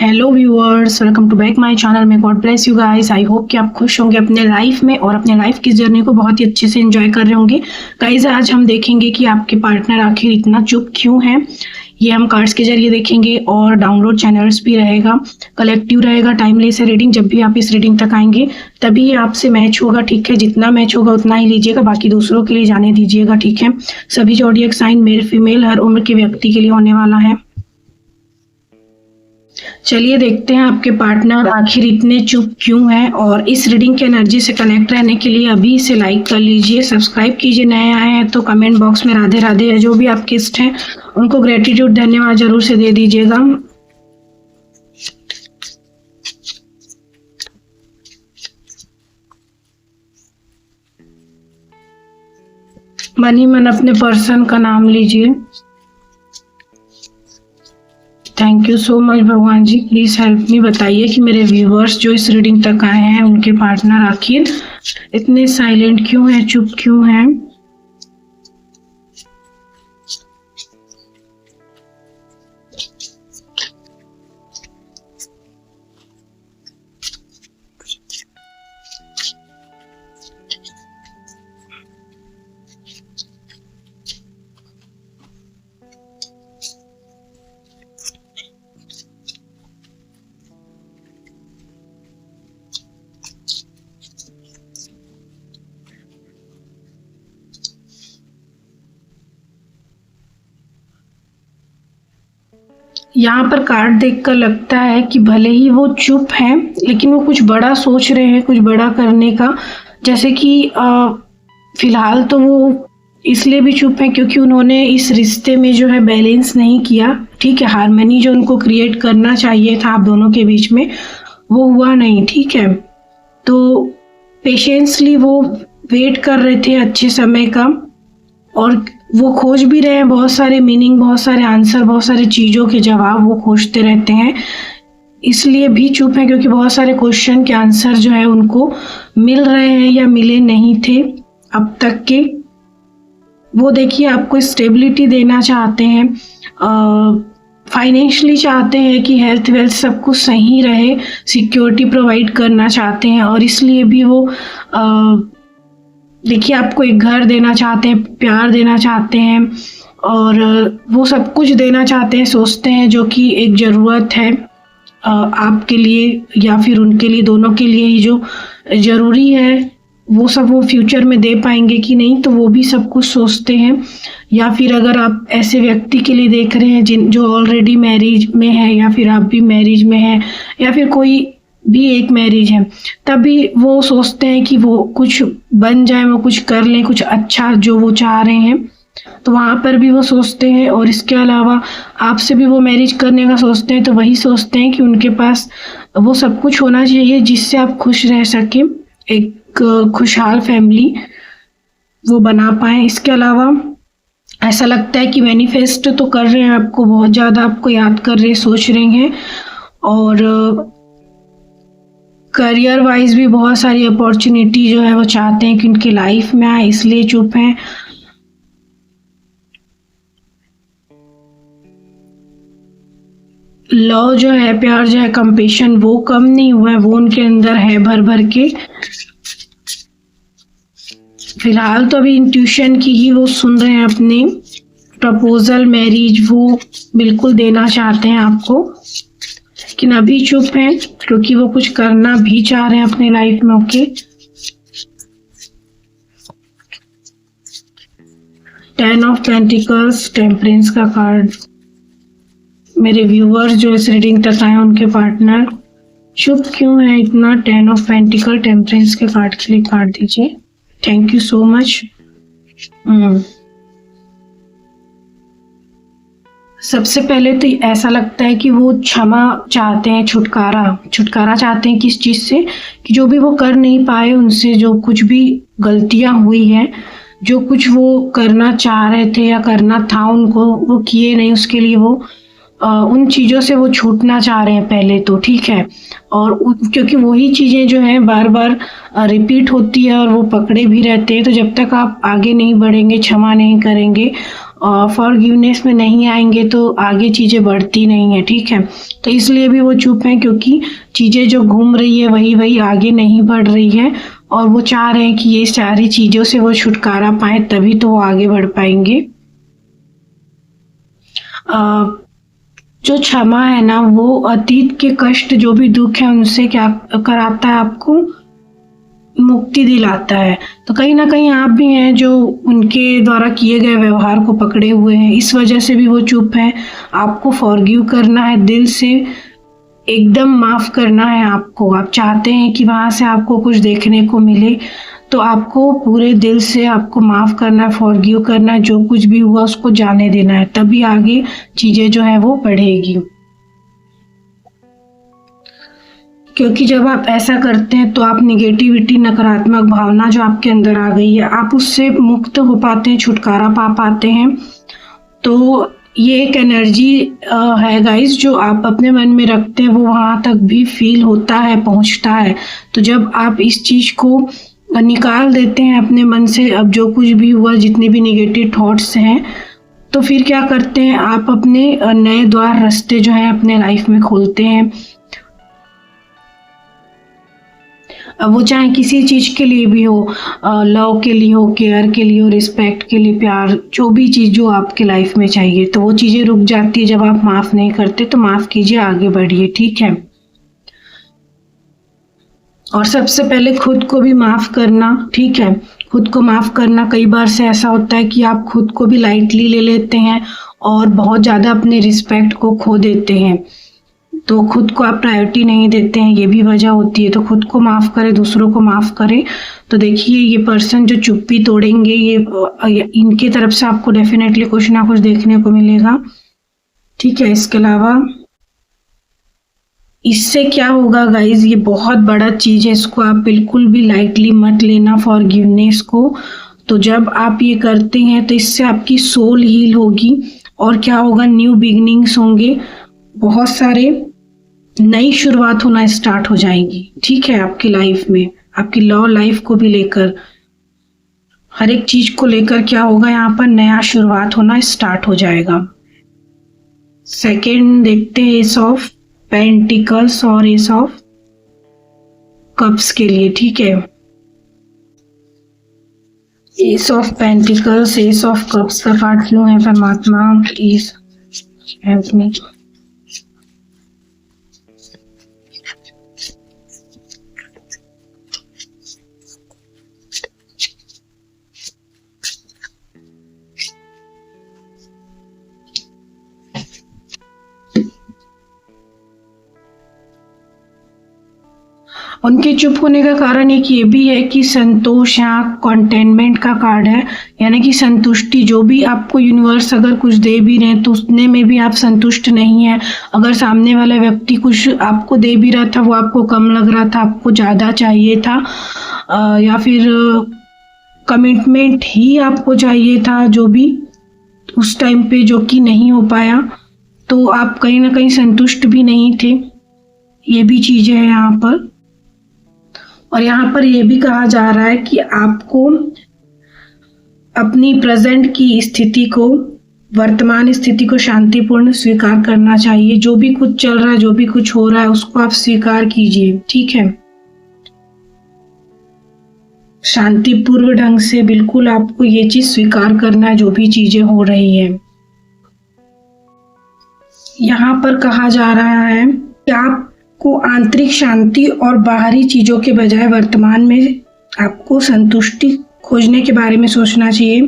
Hello viewers, welcome to back my channel में। God bless you guys. I hope कि आप खुश होंगे अपने लाइफ में और अपने लाइफ की जर्नी को बहुत ही अच्छे से एंजॉय कर रहे होंगे। गाइस, आज हम देखेंगे कि आपके पार्टनर आखिर इतना चुप क्यों है। ये हम कार्ड्स के जरिए देखेंगे और डाउनलोड चैनल्स भी रहेगा, कलेक्टिव रहेगा, टाइमलेस है रीडिंग। जब भी आप इस रीडिंग तक आएंगे तभी ये आपसे मैच होगा, ठीक है। जितना मैच होगा उतना ही लीजिएगा, बाकी दूसरों के लिए जाने दीजिएगा, ठीक है। सभी ज़ोडिएक साइन मेल फीमेल हर उम्र के व्यक्ति के लिए होने वाला है। चलिए देखते हैं आपके पार्टनर आखिर इतने चुप क्यों हैं। और इस रीडिंग के एनर्जी से कनेक्ट रहने के लिए अभी इसे लाइक कर लीजिए, सब्सक्राइब कीजिए। नए आए हैं तो कमेंट बॉक्स में राधे राधे है। जो भी आपके इष्ट हैं उनको ग्रेटिट्यूड धन्यवाद जरूर से दे दीजिएगा। मन ही मन अपने पर्सन का नाम लीजिए। थैंक यू सो मच भगवान जी, प्लीज हेल्प मी। बताइए कि मेरे व्यूवर्स जो इस रीडिंग तक आए हैं उनके पार्टनर आखिर इतने साइलेंट क्यों हैं, चुप क्यों हैं। यहाँ पर कार्ड देखकर लगता है कि भले ही वो चुप हैं लेकिन वो कुछ बड़ा सोच रहे हैं, कुछ बड़ा करने का। जैसे कि फिलहाल तो वो इसलिए भी चुप हैं क्योंकि उन्होंने इस रिश्ते में जो है बैलेंस नहीं किया, ठीक है। हार्मनी जो उनको क्रिएट करना चाहिए था आप दोनों के बीच में वो हुआ नहीं, ठीक है। तो पेशेंसली वो वेट कर रहे थे अच्छे समय का और वो खोज भी रहे हैं बहुत सारे मीनिंग, बहुत सारे आंसर, बहुत सारी चीज़ों के जवाब वो खोजते रहते हैं। इसलिए भी चुप है क्योंकि बहुत सारे क्वेश्चन के आंसर जो है उनको मिल रहे हैं या मिले नहीं थे अब तक के। वो देखिए आपको स्टेबिलिटी देना चाहते हैं, फाइनेंशियली चाहते हैं कि हेल्थ वेल्थ सब कुछ सही रहे, सिक्योरिटी प्रोवाइड करना चाहते हैं। और इसलिए भी वो देखिए आपको एक घर देना चाहते हैं, प्यार देना चाहते हैं और वो सब कुछ देना चाहते हैं, सोचते हैं, जो कि एक ज़रूरत है आपके लिए या फिर उनके लिए, दोनों के लिए ही जो ज़रूरी है वो सब वो फ्यूचर में दे पाएंगे कि नहीं, तो वो भी सब कुछ सोचते हैं। या फिर अगर आप ऐसे व्यक्ति के लिए देख रहे हैं जो ऑलरेडी मैरिज में है या फिर आप भी मैरिज में हैं या फिर कोई भी एक मैरिज है, तभी वो सोचते हैं कि वो कुछ बन जाए, वो कुछ कर लें, कुछ अच्छा जो वो चाह रहे हैं, तो वहाँ पर भी वो सोचते हैं। और इसके अलावा आपसे भी वो मैरिज करने का सोचते हैं, तो वही सोचते हैं कि उनके पास वो सब कुछ होना चाहिए जिससे आप खुश रह सकें, एक खुशहाल फैमिली वो बना पाएँ। इसके अलावा ऐसा लगता है कि मैनिफेस्ट तो कर रहे हैं, आपको बहुत ज़्यादा आपको याद कर रहे, सोच रहे हैं। और करियर वाइज भी बहुत सारी अपॉर्चुनिटी जो है वो चाहते हैं कि उनकी लाइफ में आए, इसलिए चुप हैं। लव जो है, प्यार जो है, कंपैशन वो कम नहीं हुआ है, वो उनके अंदर है भर भर के। फिलहाल तो अभी इंट्यूशन की ही वो सुन रहे हैं, अपने प्रपोजल मैरिज वो बिल्कुल देना चाहते हैं आपको, लेकिन अभी चुप हैं क्योंकि वो कुछ करना भी चाह रहे हैं अपने लाइफ में। ओके, 10 ऑफ पेंटिकल्स, टेम्परेंस का कार्ड। मेरे व्यूअर्स जो इस रीडिंग तक आए उनके पार्टनर चुप क्यों है इतना। 10 ऑफ पेंटिकल, टेम्परेंस के कार्ड के लिए कार्ड दीजिए। Thank you so much. सबसे पहले तो ऐसा लगता है कि वो क्षमा चाहते हैं, छुटकारा चाहते हैं किस चीज़ से, कि जो भी वो कर नहीं पाए उनसे, जो कुछ भी गलतियां हुई हैं, जो कुछ वो करना चाह रहे थे या करना था उनको वो किए नहीं, उसके लिए वो उन चीज़ों से वो छूटना चाह रहे हैं पहले तो, ठीक है। और क्योंकि वही चीज़ें जो हैं बार बार रिपीट होती है और वो पकड़े भी रहते हैं, तो जब तक आप आगे नहीं बढ़ेंगे, क्षमा नहीं करेंगे फॉरगिवनेस में नहीं आएंगे तो आगे चीज़ें बढ़ती नहीं है, ठीक है। तो इसलिए भी वो चुप हैं, क्योंकि चीज़ें जो घूम रही है वही वही आगे नहीं बढ़ रही है, और वो चाह रहे हैं कि ये सारी चीज़ों से वो छुटकारा पाए, तभी तो वो आगे बढ़ पाएंगे। जो क्षमा है ना, वो अतीत के कष्ट, जो भी दुख है, उनसे क्या कराता है, आपको मुक्ति दिलाता है। तो कहीं ना कहीं आप भी हैं जो उनके द्वारा किए गए व्यवहार को पकड़े हुए हैं, इस वजह से भी वो चुप हैं। आपको फॉरगिव करना है, दिल से एकदम माफ़ करना है आपको। आप चाहते हैं कि वहाँ से आपको कुछ देखने को मिले, तो आपको पूरे दिल से आपको माफ़ करना है, फॉरगिव करना है, जो कुछ भी हुआ उसको जाने देना है, तभी आगे चीज़ें जो है वो बढ़ेगी। क्योंकि जब आप ऐसा करते हैं तो आप निगेटिविटी, नकारात्मक भावना जो आपके अंदर आ गई है, आप उससे मुक्त हो पाते हैं, छुटकारा पा पाते हैं। तो ये एक एनर्जी है गाइस, जो आप अपने मन में रखते हैं, वो वहाँ तक भी फील होता है, पहुँचता है। तो जब आप इस चीज़ को निकाल देते हैं अपने मन से, अब जो कुछ भी हुआ, जितने भी निगेटिव थॉट्स हैं, तो फिर क्या करते हैं, आप अपने नए द्वार, रास्ते जो हैं अपने लाइफ में खोलते हैं। वो चाहे किसी चीज़ के लिए भी हो, लव के लिए हो, केयर के लिए हो, रिस्पेक्ट के लिए, प्यार, जो भी चीज़ जो आपके लाइफ में चाहिए, तो वो चीज़ें रुक जाती है जब आप माफ़ नहीं करते। तो माफ़ कीजिए, आगे बढ़िए, ठीक है। और सबसे पहले खुद को भी माफ़ करना, ठीक है। खुद को माफ़ करना, कई बार से ऐसा होता है कि आप खुद को भी लाइटली ले लेते हैं और बहुत ज़्यादा अपने रिस्पेक्ट को खो देते हैं, तो खुद को आप प्रायोरिटी नहीं देते हैं, ये भी वजह होती है। तो खुद को माफ़ करें, दूसरों को माफ़ करें। तो देखिए, ये पर्सन जो चुप्पी तोड़ेंगे, ये इनकी तरफ से आपको डेफिनेटली कुछ ना कुछ देखने को मिलेगा, ठीक है। इसके अलावा इससे क्या होगा गाइज, ये बहुत बड़ा चीज़ है, इसको आप बिल्कुल भी लाइटली मत लेना, फॉरगिवनेस को। तो जब आप ये करते हैं तो इससे आपकी सोल हील होगी, और क्या होगा, न्यू बिगिनिंग्स होंगे, बहुत सारे नई शुरुआत होना स्टार्ट हो जाएगी, ठीक है। आपकी लाइफ में, आपकी लव लाइफ को भी लेकर, हर एक चीज को लेकर क्या होगा, यहाँ पर नया शुरुआत होना स्टार्ट हो जाएगा। सेकंड देखते हैं एस ऑफ पेंटिकल्स और एस ऑफ कप्स के लिए, ठीक है। S of pentacles, S of cups का कार्ड क्यों है परमात्मा, प्लीज हेल्प मी। उनके चुप होने का कारण एक ये भी है कि संतोष या कंटेनमेंट का कार्ड है, यानी कि संतुष्टि। जो भी आपको यूनिवर्स अगर कुछ दे भी रहे हैं तो उसने में भी आप संतुष्ट नहीं है। अगर सामने वाला व्यक्ति कुछ आपको दे भी रहा था, वो आपको कम लग रहा था, आपको ज़्यादा चाहिए था, या फिर कमिटमेंट ही आपको चाहिए था, जो भी उस टाइम पे, जो कि नहीं हो पाया, तो आप कहीं ना कहीं संतुष्ट भी नहीं थे। ये भी चीज़ें हैं यहाँ पर। और यहाँ पर यह भी कहा जा रहा है कि आपको अपनी प्रेजेंट की स्थिति को, वर्तमान स्थिति को शांतिपूर्ण स्वीकार करना चाहिए। जो भी कुछ चल रहा है, जो भी कुछ हो रहा है, उसको आप स्वीकार कीजिए, ठीक है। शांतिपूर्व ढंग से बिल्कुल आपको ये चीज स्वीकार करना है, जो भी चीजें हो रही है। यहाँ पर कहा जा रहा है कि आप को आंतरिक शांति और बाहरी चीजों के बजाय वर्तमान में आपको संतुष्टि खोजने के बारे में सोचना चाहिए,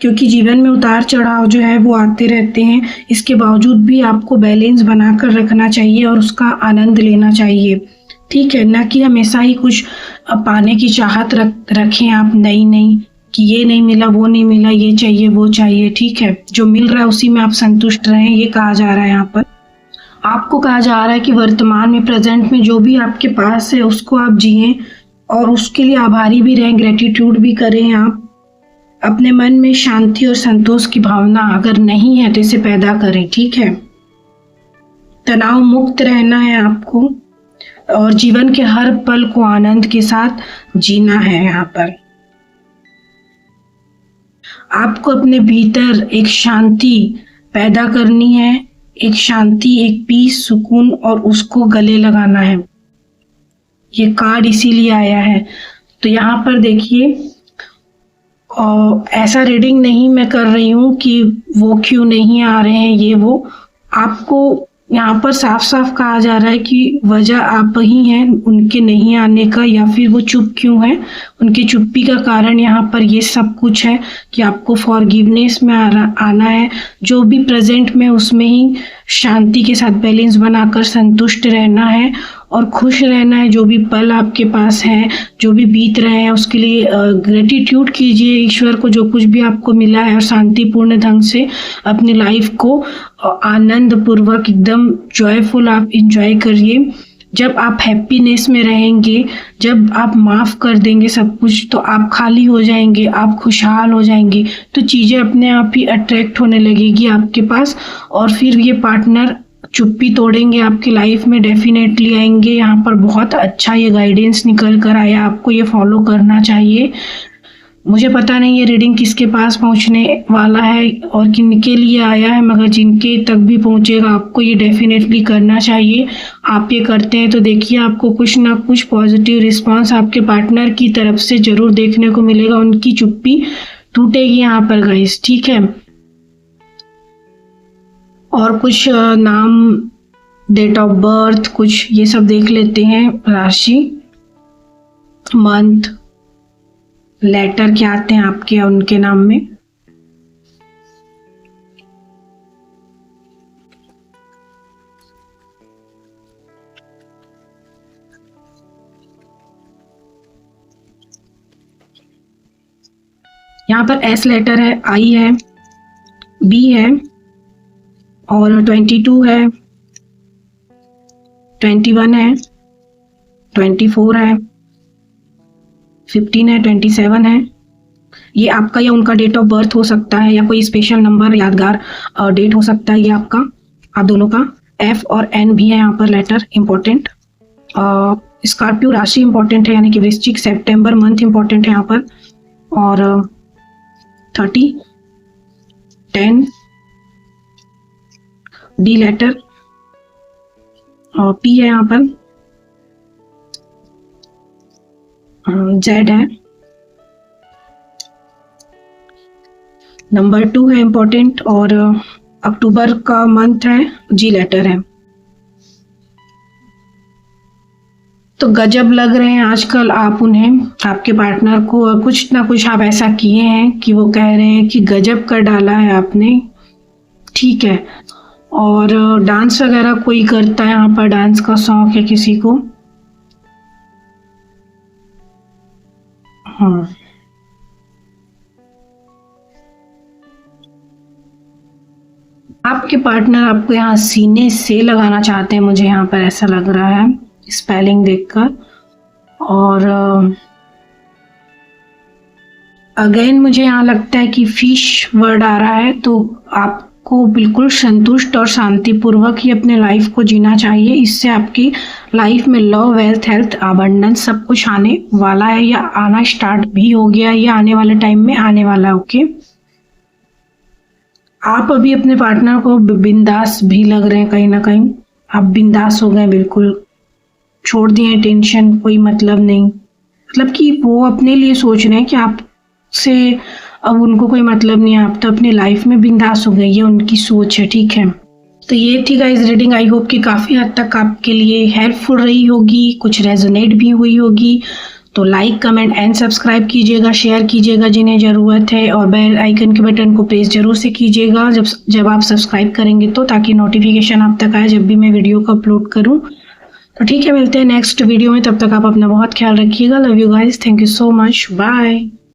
क्योंकि जीवन में उतार चढ़ाव जो है वो आते रहते हैं। इसके बावजूद भी आपको बैलेंस बनाकर रखना चाहिए और उसका आनंद लेना चाहिए, ठीक है। ना कि हमेशा ही कुछ पाने की चाहत रखें आप, नई कि ये नहीं मिला, वो नहीं मिला, ये चाहिए, वो चाहिए, ठीक है। जो मिल रहा है उसी में आप संतुष्ट रहें, ये कहा जा रहा है यहाँ पर। आपको कहा जा रहा है कि वर्तमान में, प्रेजेंट में जो भी आपके पास है उसको आप जिएं और उसके लिए आभारी भी रहें, ग्रेटिट्यूड भी करें। आप अपने मन में शांति और संतोष की भावना अगर नहीं है तो इसे पैदा करें, ठीक है। तनाव मुक्त रहना है आपको और जीवन के हर पल को आनंद के साथ जीना है। यहाँ पर आपको अपने भीतर एक शांति पैदा करनी है, एक शांति, एक पीस, सुकून, और उसको गले लगाना है। ये कार्ड इसीलिए आया है। तो यहाँ पर देखिए, और ऐसा रीडिंग नहीं मैं कर रही हूँ कि वो क्यों नहीं आ रहे हैं, ये वो, आपको यहाँ पर साफ साफ कहा जा रहा है कि वजह आप ही हैं उनके नहीं आने का, या फिर वो चुप क्यों है, उनकी चुप्पी का कारण यहाँ पर ये सब कुछ है कि आपको फॉरगिवनेस में आना है। जो भी प्रेजेंट में उसमें ही शांति के साथ बैलेंस बनाकर संतुष्ट रहना है और खुश रहना है। जो भी पल आपके पास है, जो भी बीत रहे हैं, उसके लिए ग्रेटिट्यूड कीजिए ईश्वर को, जो कुछ भी आपको मिला है, और शांतिपूर्ण ढंग से अपनी लाइफ को आनंद पूर्वक एकदम जॉयफुल आप इंजॉय करिए। जब आप हैप्पीनेस में रहेंगे, जब आप माफ़ कर देंगे सब कुछ, तो आप खाली हो जाएंगे, आप खुशहाल हो जाएंगे, तो चीज़ें अपने आप ही अट्रैक्ट होने लगेगी आपके पास, और फिर ये पार्टनर चुप्पी तोड़ेंगे आपकी लाइफ में, डेफिनेटली आएंगे। यहाँ पर बहुत अच्छा ये गाइडेंस निकल कर आया, आपको ये फॉलो करना चाहिए। मुझे पता नहीं ये रीडिंग किसके पास पहुँचने वाला है और किनके लिए आया है, मगर जिनके तक भी पहुँचेगा आपको ये डेफिनेटली करना चाहिए। आप ये करते हैं तो देखिए आपको कुछ ना कुछ पॉजिटिव रिस्पांस आपके पार्टनर की तरफ से ज़रूर देखने को मिलेगा। उनकी चुप्पी टूटेगी यहाँ पर गाइस, ठीक है। और कुछ नाम, डेट ऑफ बर्थ, कुछ ये सब देख लेते हैं। राशि, मंथ, लेटर क्या आते हैं आपके या उनके नाम में। यहाँ पर एस लेटर है, आई है, बी है, और 22 है, 21 है, 24 है, 15 है, 27 है। ये आपका या उनका डेट ऑफ बर्थ हो सकता है, या कोई स्पेशल नंबर, यादगार डेट हो सकता है ये आपका, आप दोनों का। एफ और एन भी है यहाँ पर लेटर इम्पोर्टेंट। स्कॉर्पियो राशि इम्पोर्टेंट है, यानी कि वृश्चिक, सितंबर मंथ इम्पोर्टेंट है यहाँ पर। और 30, 10, डी लेटर, और पी है यहाँ पर, जेड है, नंबर 2 है इम्पोर्टेंट, और अक्टूबर का मंथ है, जी लेटर है। तो गजब लग रहे हैं आजकल आप उन्हें, आपके पार्टनर को, और कुछ ना कुछ आप ऐसा किए हैं कि वो कह रहे हैं कि गजब कर डाला है आपने, ठीक है। और डांस वगैरह कोई करता है यहाँ पर, डांस का शौक है किसी को। हाँ, आपके पार्टनर आपको यहाँ सीने से लगाना चाहते हैं, मुझे यहाँ पर ऐसा लग रहा है स्पेलिंग देखकर। और अगेन मुझे यहाँ लगता है कि फिश वर्ड आ रहा है, तो आपको बिल्कुल संतुष्ट और शांतिपूर्वक ही अपने लाइफ को जीना चाहिए। इससे आपकी लाइफ में लव, वेल्थ, हेल्थ, अबंडेंस सब कुछ आने वाला है, या आना स्टार्ट भी हो गया, या आने वाले टाइम में आने वाला है। ओके, आप अभी अपने पार्टनर को बिंदास भी लग रहे हैं, कहीं ना कहीं आप बिंदास हो गए, बिल्कुल छोड़ दिए टेंशन, कोई मतलब नहीं, मतलब कि वो अपने लिए सोच रहे हैं कि आपसे अब उनको कोई मतलब नहीं है, आप तो अपनी लाइफ में बिंदास हो गए, ये उनकी सोच है, ठीक है। तो ये थी गाइस रीडिंग, आई होप कि काफ़ी हद तक आपके लिए हेल्पफुल रही होगी, कुछ रेजोनेट भी हुई होगी। तो लाइक, कमेंट एंड सब्सक्राइब कीजिएगा, शेयर कीजिएगा जिन्हें ज़रूरत है, और बेल आइकन के बटन को प्रेस जरूर से कीजिएगा जब आप सब्सक्राइब करेंगे तो, ताकि नोटिफिकेशन आप तक आए जब भी मैं वीडियो को अपलोड करूँ। तो ठीक है, मिलते हैं नेक्स्ट वीडियो में, तब तक आप अपना बहुत ख्याल रखिएगा। Love you guys, thank you so much, bye.